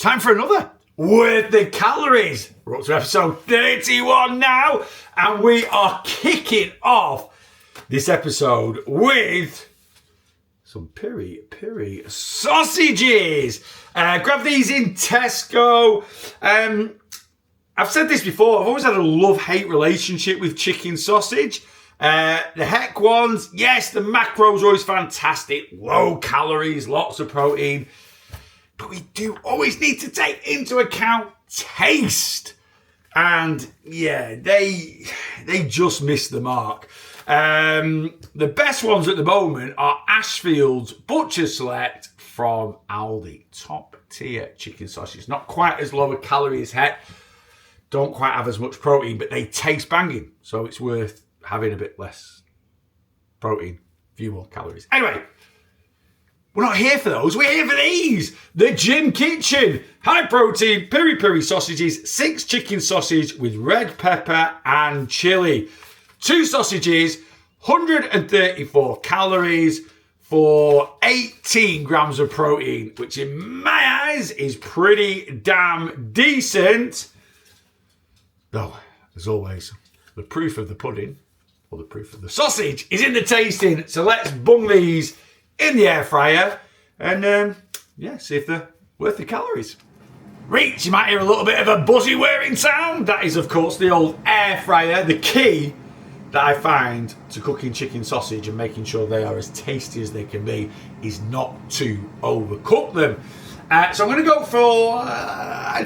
time for another Worth the Calories. We're up to episode 31 now, and we are kicking off this episode with some Piri sausages. Grab these in Tesco. I've said this before, I've always had a love-hate relationship with chicken sausage. The heck ones, yes, the macros are always fantastic. Low calories, lots of protein. But we do always need to take into account taste. And yeah, they just miss the mark. The best ones at the moment are Ashfield's Butcher Select from Aldi. Top tier chicken sausage. Not quite as low a calorie as heck. Don't quite have as much protein, but they taste banging. So it's worth having a bit less protein, a few more calories. Anyway, we're not here for those. We're here for these. The Gym Kitchen. High protein, peri sausages. 6 chicken sausage with red pepper and chili. 2 sausages, 134 calories for 18 grams of protein, which in my eyes is pretty damn decent. Though, as always, the proof of the pudding, or the proof of the sausage, is in the tasting. So let's bung these in the air fryer and see if they're worth the calories. Reach, you might hear a little bit of a buzzy whirring sound. That is, of course, the old air fryer. The key that I find to cooking chicken sausage and making sure they are as tasty as they can be is not to overcook them. So I'm going to go for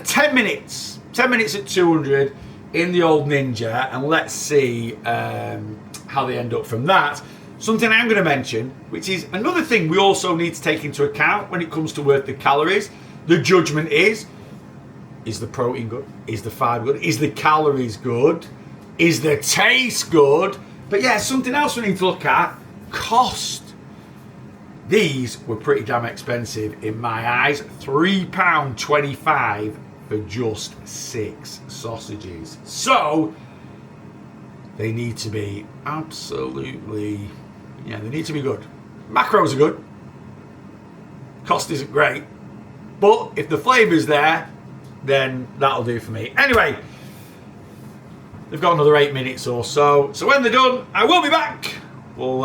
10 minutes. 10 minutes at 200 in the old Ninja, and let's see how they end up from that. Something I'm going to mention, which is another thing we also need to take into account when it comes to worth the calories. The judgment is the protein good? Is the fibre good? Is the calories good? Is the taste good? But yeah, something else we need to look at, cost. These were pretty damn expensive in my eyes. £3.25 for just 6 sausages. So they need to be absolutely, they need to be good. Macros are good. Cost isn't great. But if the flavour's there, then that'll do for me. Anyway, they've got another 8 minutes or so. So when they're done, I will be back. We'll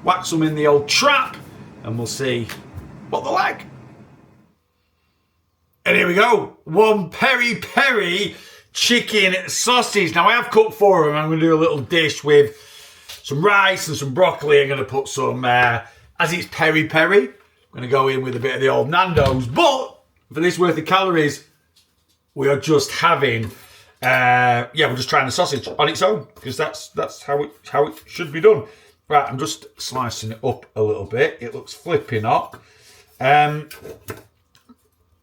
whack some in the old trap and we'll see what they're like. And here we go. 1 Peri chicken sausage. Now I have cooked 4 of them. I'm going to do a little dish with some rice and some broccoli. I'm going to put some, as it's peri, I'm going to go in with a bit of the old Nando's. But for this worth of calories, we are just having, we're just trying the sausage on its own because that's how it should be done. Right, I'm just slicing it up a little bit. It looks flipping hot.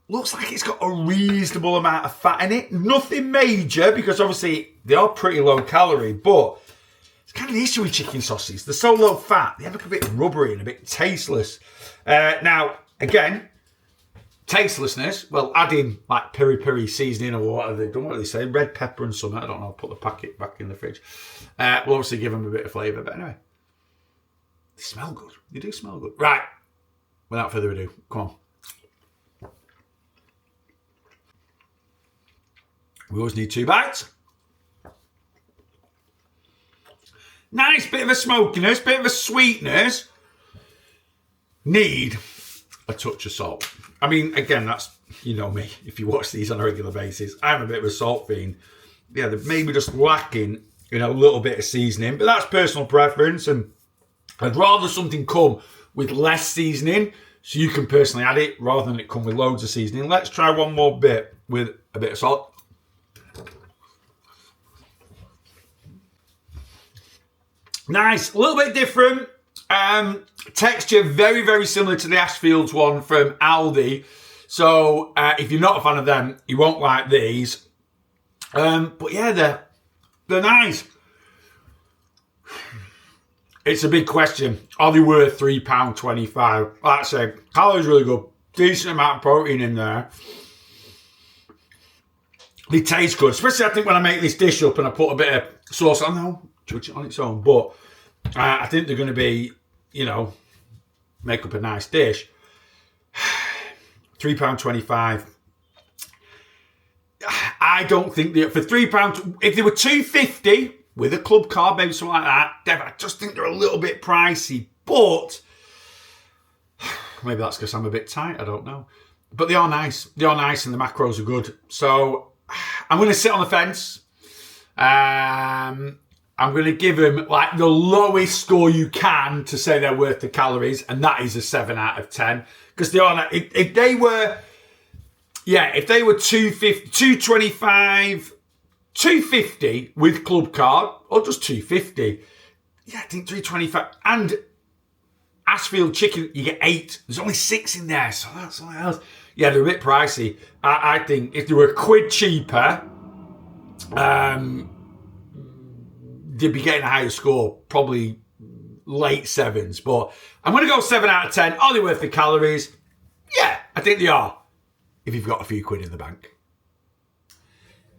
Looks like it's got a reasonable amount of fat in it. Nothing major, because obviously they are pretty low calorie, but it's kind of the issue with chicken sausages. They're so low fat, they end up a bit rubbery and a bit tasteless. Now, again, tastelessness, well, add in like peri seasoning or what have they done? What do they say? Red pepper and something. I don't know. I'll put the packet back in the fridge. We'll obviously give them a bit of flavour, but anyway. They smell good. They do smell good. Right. Without further ado, come on. We always need 2 bites. Nice bit of a smokiness, bit of a sweetness. Need a touch of salt. I mean, again, that's, you know me, if you watch these on a regular basis, I'm a bit of a salt fiend. Yeah, they're maybe just lacking, a little bit of seasoning, but that's personal preference, and I'd rather something come with less seasoning, so you can personally add it, rather than it come with loads of seasoning. Let's try one more bit with a bit of salt. Nice, a little bit different. Texture very, very similar to the Ashfields one from Aldi. So if you're not a fan of them, you won't like these. But yeah, they're nice. It's a big question. Are they worth £3.25? Like I say, calories really good. Decent amount of protein in there. They taste good. Especially I think when I make this dish up and I put a bit of sauce on. No, judge it on its own. But I think they're going to be, make up a nice dish. £3.25 I don't think that for £3, if they were £2.50 with a club card, maybe something like that, Dev, I just think they're a little bit pricey. But maybe that's because I'm a bit tight. I don't know. But they are nice. They are nice, and the macros are good. So I'm going to sit on the fence. I'm going to give them like the lowest score you can to say they're worth the calories, and that is a 7 out of 10. Because they are. If they were 250, 225, 250 with club card, or just 250, yeah, I think 325. And Ashfield chicken, you get 8. There's only 6 in there, so that's something else. Yeah, they're a bit pricey. I think if they were a quid cheaper, they'd be getting a higher score, probably late 7s. But I'm going to go 7 out of 10. Are they worth the calories? Yeah, I think they are, if you've got a few quid in the bank.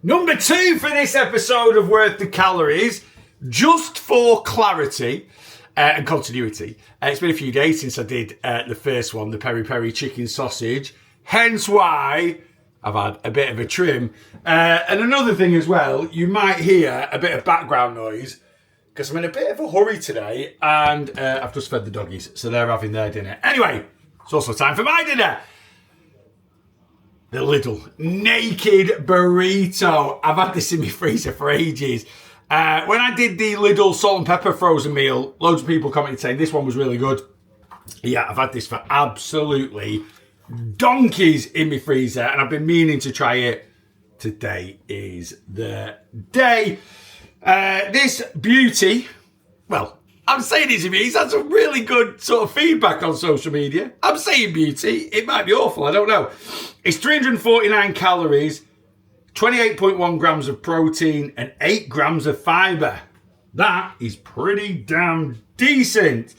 Number 2 for this episode of Worth the Calories, just for clarity and continuity. It's been a few days since I did the first one, the Peri chicken sausage. Hence why I've had a bit of a trim. And another thing as well, you might hear a bit of background noise because I'm in a bit of a hurry today and I've just fed the doggies, so they're having their dinner. Anyway, it's also time for my dinner. The LIDL Naked Burrito. I've had this in my freezer for ages. When I did the LIDL salt and pepper frozen meal, loads of people commented saying this one was really good. Yeah, I've had this for absolutely donkeys in my freezer, and I've been meaning to try it. Today is the day. This beauty, well, I'm saying it's a beauty. He's had some really good sort of feedback on social media. I'm saying beauty. It might be awful. I don't know. It's 349 calories, 28.1 grams of protein, and 8 grams of fibre. That is pretty damn decent.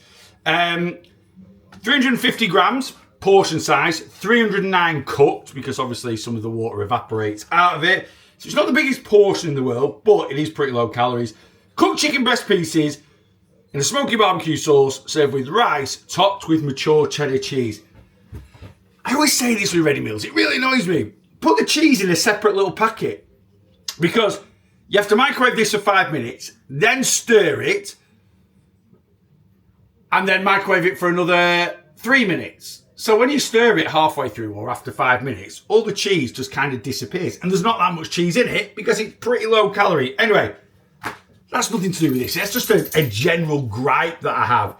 350 grams, portion size, 309 cooked, because obviously some of the water evaporates out of it. So it's not the biggest portion in the world, but it is pretty low calories. Cooked chicken breast pieces in a smoky barbecue sauce, served with rice, topped with mature cheddar cheese. I always say this with ready meals. It really annoys me. Put the cheese in a separate little packet, because you have to microwave this for 5 minutes, then stir it, and then microwave it for another 3 minutes. So when you stir it halfway through or after 5 minutes, all the cheese just kind of disappears. And there's not that much cheese in it because it's pretty low calorie. Anyway, that's nothing to do with this. That's just a general gripe that I have.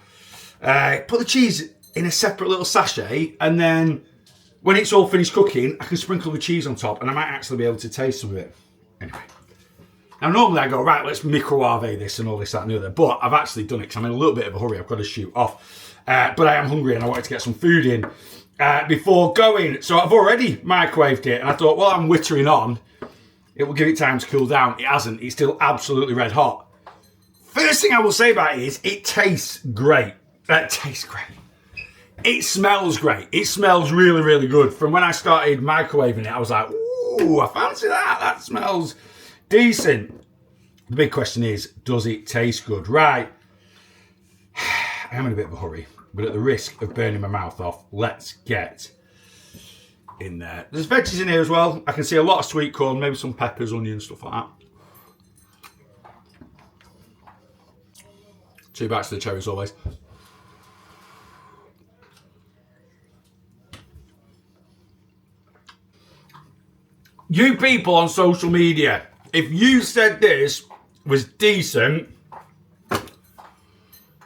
Put the cheese in a separate little sachet, and then when it's all finished cooking, I can sprinkle the cheese on top, and I might actually be able to taste some of it. Anyway. Now, normally I go, right, let's microwave this and all this, that, and the other. But I've actually done it because I'm in a little bit of a hurry. I've got to shoot off. But I am hungry and I wanted to get some food in before going. So I've already microwaved it. And I thought, well, I'm wittering on. It will give it time to cool down. It hasn't. It's still absolutely red hot. First thing I will say about it is it tastes great. It tastes great. It smells great. It smells really, really good. From when I started microwaving it, I was like, ooh, I fancy that. That smells decent. The big question is, does it taste good? Right. I am in a bit of a hurry, but at the risk of burning my mouth off, let's get in there. There's veggies in here as well. I can see a lot of sweet corn, maybe some peppers, onions, stuff like that. 2 bites of the cherries always. You people on social media, if you said this was decent,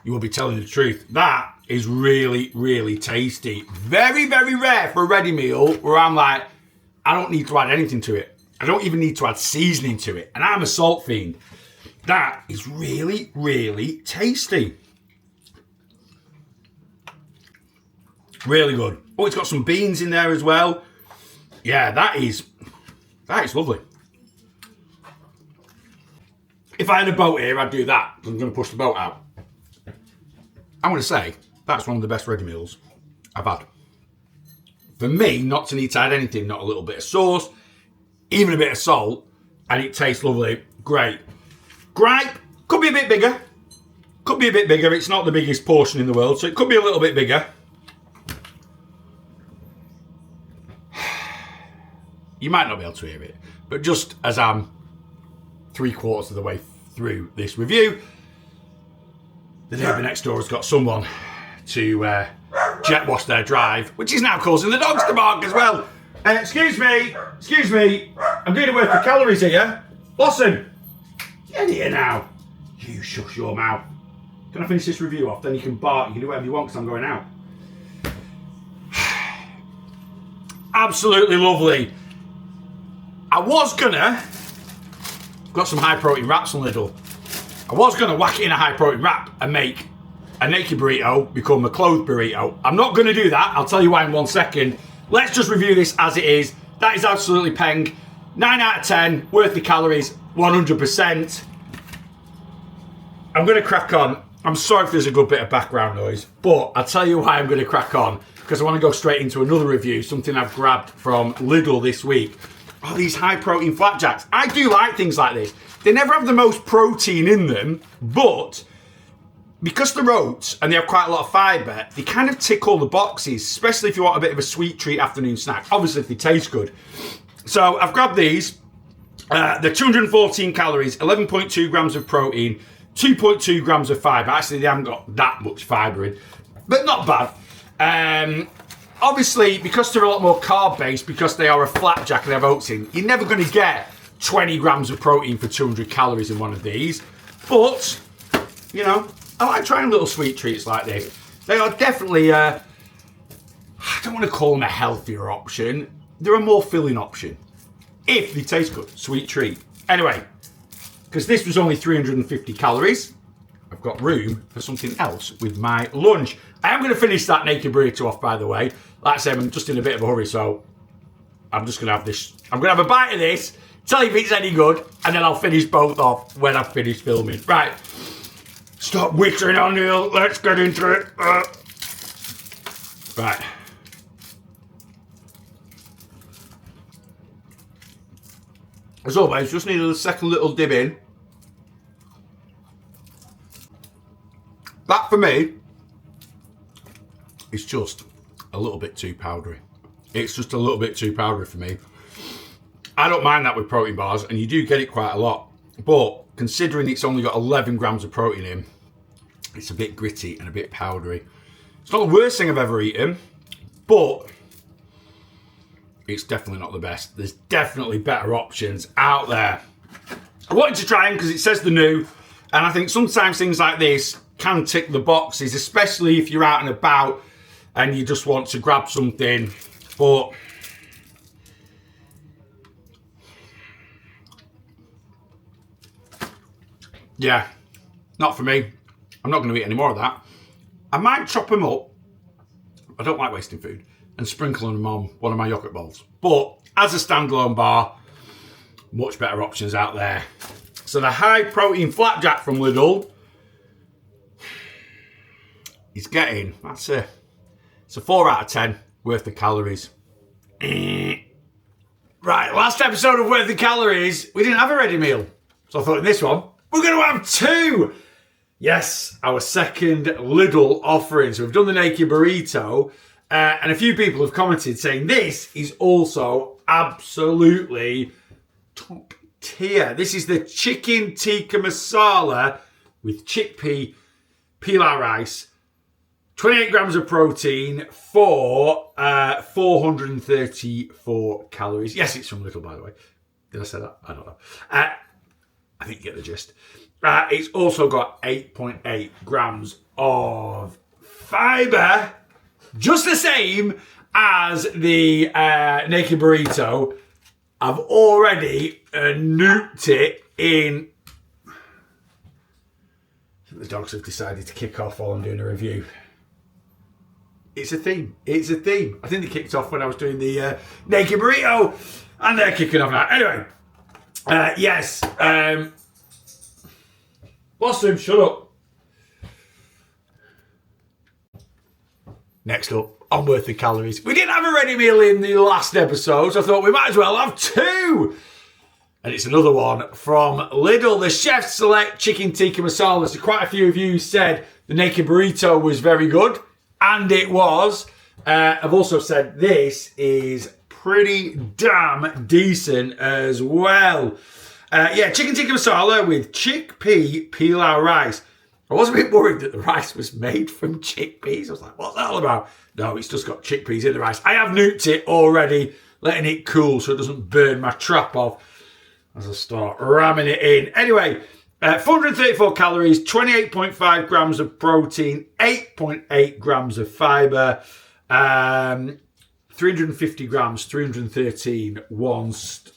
you will be telling the truth. That is really, really tasty. Very, very rare for a ready meal where I'm like, I don't need to add anything to it. I don't even need to add seasoning to it. And I'm a salt fiend. That is really, really tasty. Really good. Oh, it's got some beans in there as well. Yeah, that is lovely. If I had a boat here, I'd do that. I'm going to push the boat out. I'm going to say that's one of the best ready meals I've had. For me, not to need to add anything, not a little bit of sauce, even a bit of salt, and it tastes lovely. Great. Gripe, could be a bit bigger. Could be a bit bigger. It's not the biggest portion in the world, so it could be a little bit bigger. you might not be able to hear it, but just as I'm 3/4 of the way through this review, the neighbour next door has got someone to jet wash their drive, which is now causing the dogs to bark as well. Excuse me, I'm doing a worth of calories here. Blossom, get here now. You shush your mouth. Can I finish this review off? Then you can bark, you can do whatever you want because I'm going out. Absolutely lovely. I was gonna, got some high protein wraps on Lidl. I was gonna whack it in a high protein wrap and make a naked burrito become a clothed burrito. I'm not gonna do that. I'll tell you why in 1 second. Let's just review this as it is. That is absolutely peng. 9 out of 10, worth the calories, 100%. I'm gonna crack on. I'm sorry if there's a good bit of background noise, but I'll tell you why I'm gonna crack on, because I wanna go straight into another review, something I've grabbed from Lidl this week. Oh, these high protein flapjacks. I do like things like this. They never have the most protein in them, but because they're oats and they have quite a lot of fibre, they kind of tick all the boxes, especially if you want a bit of a sweet treat afternoon snack. Obviously, if they taste good. So I've grabbed these. They're 214 calories, 11.2 grams of protein, 2.2 grams of fibre. Actually, they haven't got that much fibre in, but not bad. Obviously, because they're a lot more carb-based, because they are a flapjack and they have oats in, you're never going to get 20 grams of protein for 200 calories in one of these. But, you know, I like trying little sweet treats like this. They are definitely, I don't want to call them a healthier option. They're a more filling option. If they taste good. Sweet treat. Anyway, because this was only 350 calories, I've got room for something else with my lunch. I am going to finish that naked burrito off, by the way. Like I said, I'm just in a bit of a hurry, so I'm just going to have this. I'm going to have a bite of this, tell you if it's any good, and then I'll finish both off when I've finished filming. Right. Stop wittering on, Neil. Let's get into it. Right. As always, just need a second little dib in. That, for me, is just a little bit too powdery. It's just a little bit too powdery for me. I don't mind that with protein bars, and you do get it quite a lot. But considering it's only got 11 grams of protein in, it's a bit gritty and a bit powdery. It's not the worst thing I've ever eaten, but it's definitely not the best. There's definitely better options out there. I wanted to try them because it says they're new, and I think sometimes things like this can tick the boxes, especially if you're out and about and you just want to grab something. But yeah, not for me. I'm not going to eat any more of that. I might chop them up. I don't like wasting food. And sprinkle them on one of my yogurt bowls. But as a standalone bar, much better options out there. So the high protein flapjack from Lidl is getting, it's a 4 out of 10 worth of calories. Right, last episode of Worth the Calories, we didn't have a ready meal. So I thought in this one, we're going to have 2. Yes, our second Lidl offering. So we've done the naked burrito, and a few people have commented saying this is also absolutely top tier. This is the chicken tikka masala with chickpea pilau rice, 28 grams of protein for 434 calories. Yes, it's from Lidl, by the way. Did I say that? I don't know. I think you get the gist. It's also got 8.8 grams of fibre, just the same as the naked burrito. I've already nuked it in. I think the dogs have decided to kick off while I'm doing a review. It's a theme. It's a theme. I think they kicked off when I was doing the naked burrito, and they're kicking off now. Anyway, yes. Blossom, shut up. Next up, on Worth the Calories. We didn't have a ready meal in the last episode, so I thought we might as well have 2. And it's another one from Lidl, the Chef Select Chicken Tikka Masala. So quite a few of you said the naked burrito was very good, and it was. I've also said this is pretty damn decent as well. Yeah, chicken tikka masala with chickpea pilau rice. I was a bit worried that the rice was made from chickpeas. I was like, what's that all about? No, it's just got chickpeas in the rice. I have nuked it already, letting it cool so it doesn't burn my trap off as I start ramming it in. Anyway, 434 calories, 28.5 grams of protein, 8.8 grams of fibre, 350 grams, 313 once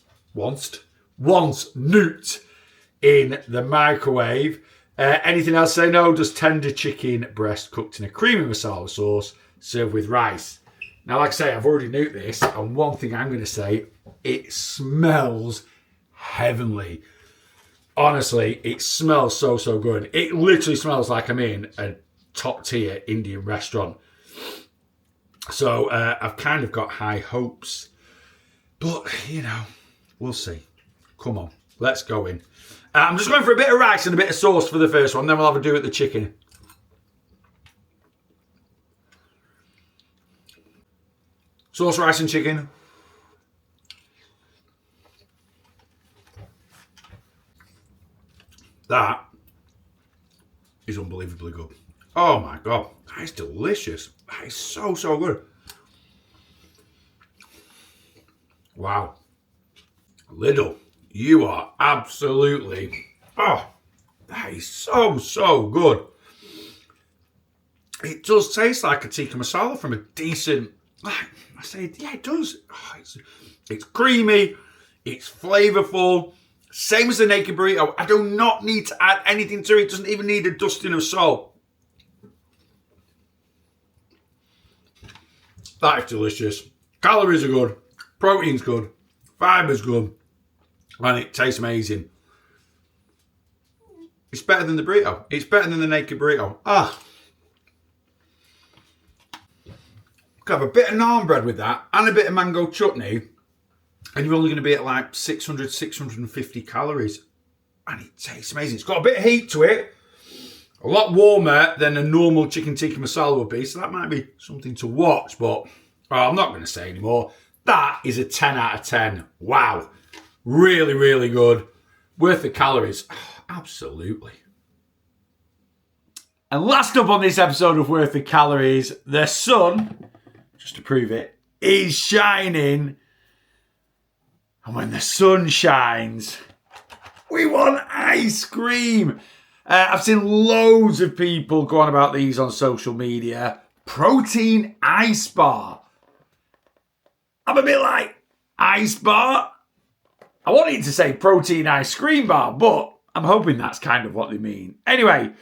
nuked in the microwave. Anything else to say? No, just tender chicken breast cooked in a creamy masala sauce, served with rice. Now, like I say, I've already nuked this, and one thing I'm going to say, it smells heavenly. Honestly, it smells so good. It literally smells like I'm in a top-tier Indian restaurant. So I've kind of got high hopes. But, you know, we'll see. Come on, let's go in. I'm just going for a bit of rice and a bit of sauce for the first one. Then we'll have a do at the chicken. Sauce, rice and chicken. That is unbelievably good. Oh my God, that is delicious. That is so good. Wow. Lidl, you are absolutely, that is so good. It does taste like a tikka masala from a decent, I say, yeah, it does. Oh, it's creamy, it's flavourful. Same as the naked burrito. I do not need to add anything to it. It doesn't even need a dusting of salt. That is delicious. Calories are good. Protein's good. Fiber's good. And it tastes amazing. It's better than the burrito. It's better than the naked burrito. Could have a bit of naan bread with that and a bit of mango chutney. And you're only going to be at like 600, 650 calories. And it tastes amazing. It's got a bit of heat to it. A lot warmer than a normal chicken tikka masala would be. So that might be something to watch. But I'm not going to say anymore. That is a 10 out of 10. Wow. Really good. Worth the calories. Absolutely. And last up on this episode of Worth the Calories, the sun, just to prove it, is shining. And when the sun shines, we want ice cream. I've seen loads of people go on about these on social media. Protein Ice Bar. I'm a bit like, ice bar? I wanted to say protein ice cream bar, but I'm hoping that's kind of what they mean. Anyway,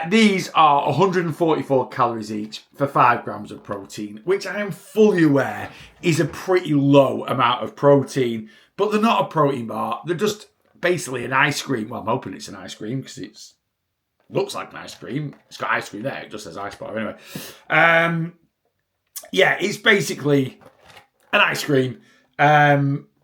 these are 144 calories each for 5 grams of protein, which I am fully aware is a pretty low amount of protein, but they're not a protein bar. They're just basically an ice cream. Well, I'm hoping it's an ice cream because it looks like an ice cream. It's got ice cream there. It just says ice bar anyway. Yeah, it's basically an ice cream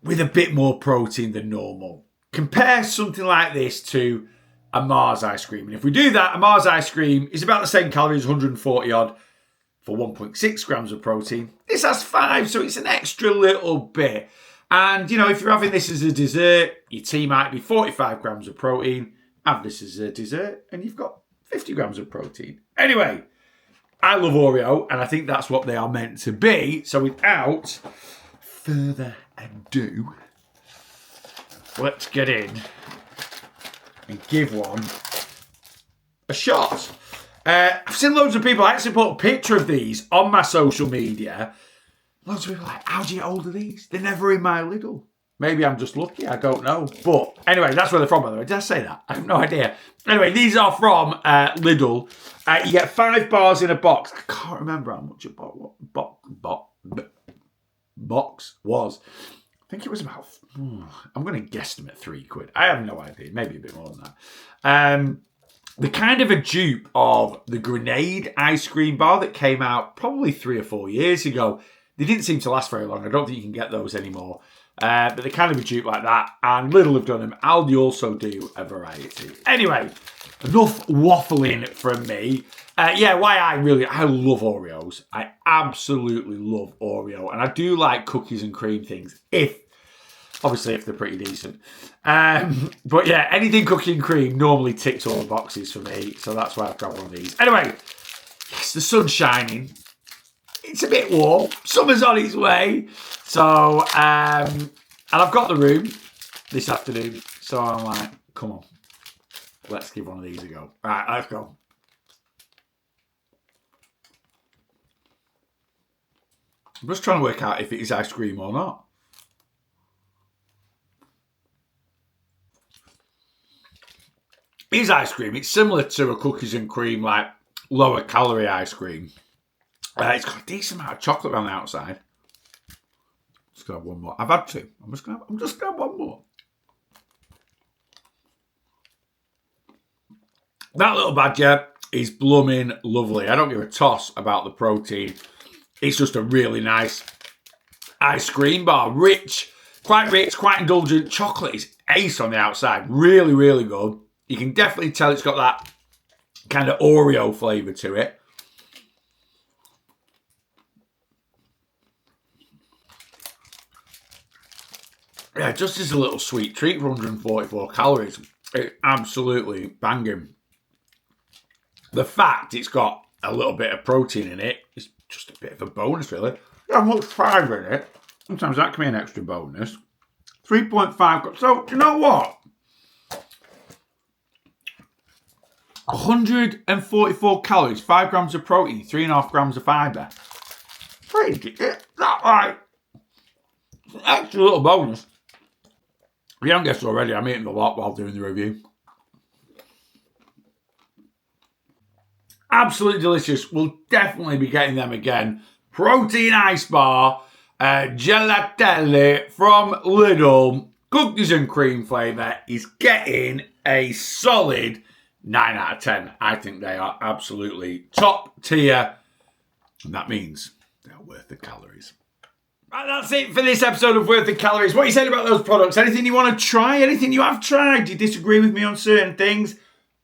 with a bit more protein than normal. Compare something like this to a Mars ice cream. And if we do that, a Mars ice cream is about the same calories, 140 odd, for 1.6 grams of protein. This has 5, so it's an extra little bit. And, you know, if you're having this as a dessert, your tea might be 45 grams of protein. Have this as a dessert, and you've got 50 grams of protein. Anyway, I love Oreo, and I think that's what they are meant to be. So without further ado, let's get in and give one a shot. I've seen loads of people, I actually put a picture of these on my social media. Loads of people are like, how do you get hold of these? They're never in my Lidl. Maybe I'm just lucky, I don't know. But anyway, that's where they're from, by the way. Did I say that? I have no idea. Anyway, these are from Lidl. You get 5 bars in a box. I can't remember how much a box was. I think it was about, I'm going to guesstimate £3. I have no idea. Maybe a bit more than that. They're kind of a dupe of the Grenade ice cream bar that came out probably 3 or 4 years ago. They didn't seem to last very long. I don't think you can get those anymore. But they're kind of a dupe like that. And Lidl have done them. Aldi also do a variety. Anyway, enough waffling from me. I love Oreos. I absolutely love Oreo. And I do like cookies and cream things, obviously if they're pretty decent. But yeah, anything cookie and cream normally ticks all the boxes for me. So that's why I've got one of these. Anyway, yes, the sun's shining. It's a bit warm. Summer's on its way. So, and I've got the room this afternoon. So I'm like, come on, let's give one of these a go. All right, let's go. I'm just trying to work out if it is ice cream or not. It is ice cream. It's similar to a cookies and cream, like lower calorie ice cream. It's got a decent amount of chocolate on the outside. Just gonna have one more. I've had two. I'm just gonna have one more. That little badger is blooming lovely. I don't give a toss about the protein. It's just a really nice ice cream bar. Rich, quite indulgent. Chocolate is ace on the outside. Really, really good. You can definitely tell it's got that kind of Oreo flavour to it. Yeah, just as a little sweet treat for 144 calories. It's absolutely banging. The fact it's got a little bit of protein in it is just a bit of a bonus, really. Yeah, much fibre in it. Sometimes that can be an extra bonus. 3.5. So, do you know what? 144 calories, 5 grams of protein, 3.5 grams of fibre. That right. It's an extra little bonus. If you haven't guessed already, I'm eating a lot while doing the review. Absolutely delicious. We'll definitely be getting them again. Protein Ice Bar, gelatelle from Lidl, cookies and cream flavour, is getting a solid 9 out of 10. I think they are absolutely top tier. And that means they're worth the calories. Right, that's it for this episode of Worth the Calories. What are you saying about those products? Anything you want to try? Anything you have tried? Do you disagree with me on certain things?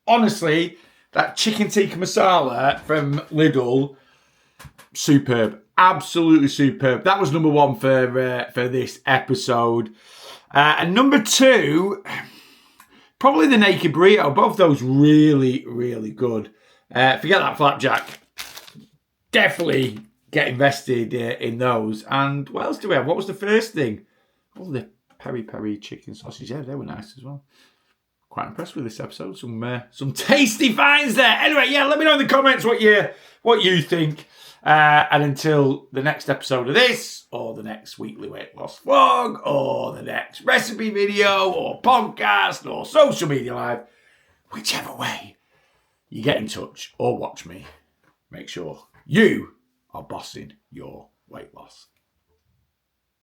Honestly, that chicken tikka masala from Lidl, superb. Absolutely superb. That was number one for this episode. And number two, probably the naked burrito. Both those really, really good. Forget that flapjack. Definitely get invested in those. And what else do we have? What was the first thing? Oh, the peri chicken sausage. Yeah, they were nice as well. Quite impressed with this episode. Some tasty finds there. Anyway, yeah, let me know in the comments what you think. And until the next episode of this, or the next weekly weight loss vlog, or the next recipe video, or podcast, or social media live, whichever way you get in touch or watch me, make sure you are bossing your weight loss.